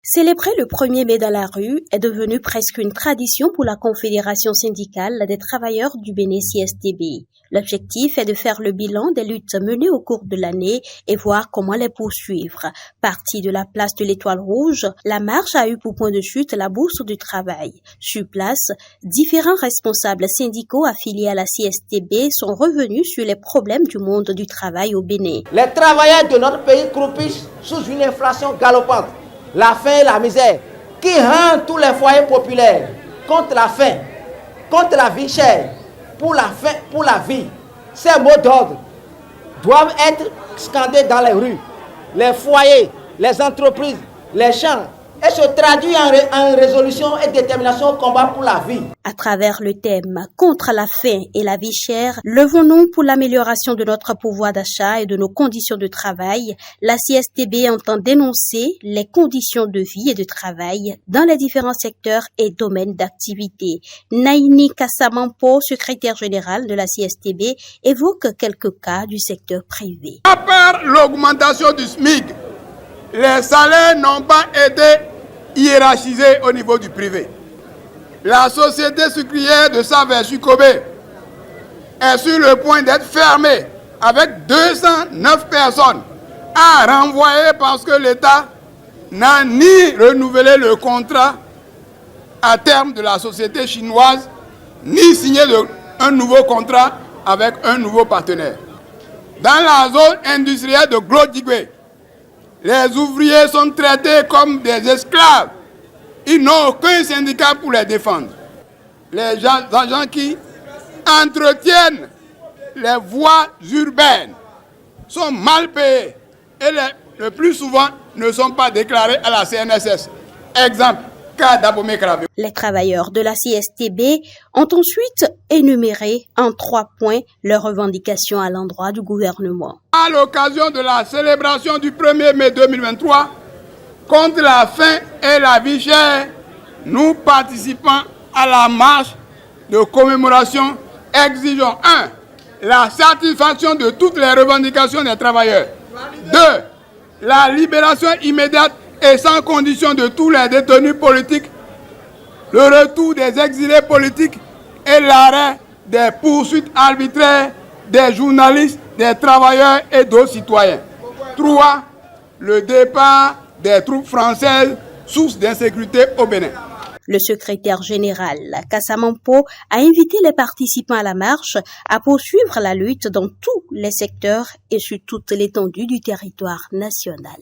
Célébrer le 1er mai dans la rue est devenu presque une tradition pour la Confédération syndicale des travailleurs du Bénin CSTB. L'objectif est de faire le bilan des luttes menées au cours de l'année et voir comment les poursuivre. Partie de la place de l'Étoile Rouge, la marche a eu pour point de chute la Bourse du Travail. Sur place, différents responsables syndicaux affiliés à la CSTB sont revenus sur les problèmes du monde du travail au Bénin. Les travailleurs de notre pays croupissent sous une inflation galopante. La faim et la misère qui rend tous les foyers populaires contre la faim, contre la vie chère, pour la faim, pour la vie. Ces mots d'ordre doivent être scandés dans les rues, les foyers, les entreprises, les champs et se traduit en résolution et détermination au combat pour la vie. À travers le thème « Contre la faim et la vie chère », levons-nous pour l'amélioration de notre pouvoir d'achat et de nos conditions de travail. La CSTB entend dénoncer les conditions de vie et de travail dans les différents secteurs et domaines d'activité. Naini Kassamampo, secrétaire général de la CSTB, évoque quelques cas du secteur privé. À part l'augmentation du SMIC, les salaires n'ont pas été hiérarchisés au niveau du privé. La société sucrière de Savers-sur-Kobe est sur le point d'être fermée avec 209 personnes à renvoyer parce que l'État n'a ni renouvelé le contrat à terme de la société chinoise, ni signé un nouveau contrat avec un nouveau partenaire. Dans la zone industrielle de Glodjigwe, les ouvriers sont traités comme des esclaves. Ils n'ont aucun syndicat pour les défendre. Les agents qui entretiennent les voies urbaines sont mal payés et le plus souvent ne sont pas déclarés à la CNSS. Exemple, cas d'Abomey Kravio. Les travailleurs de la CSTB ont ensuite énuméré en 3 points leurs revendications à l'endroit du gouvernement. À l'occasion de la célébration du 1er mai 2023, contre la faim et la vie chère, nous participants à la marche de commémoration exigeons 1. La satisfaction de toutes les revendications des travailleurs. 2. La libération immédiate et sans condition de tous les détenus politiques, le retour des exilés politiques et l'arrêt des poursuites arbitraires des journalistes, des travailleurs et d'autres citoyens. 3. Le départ des troupes françaises, source d'insécurité au Bénin. Le secrétaire général Kassamampo a invité les participants à la marche à poursuivre la lutte dans tous les secteurs et sur toute l'étendue du territoire national.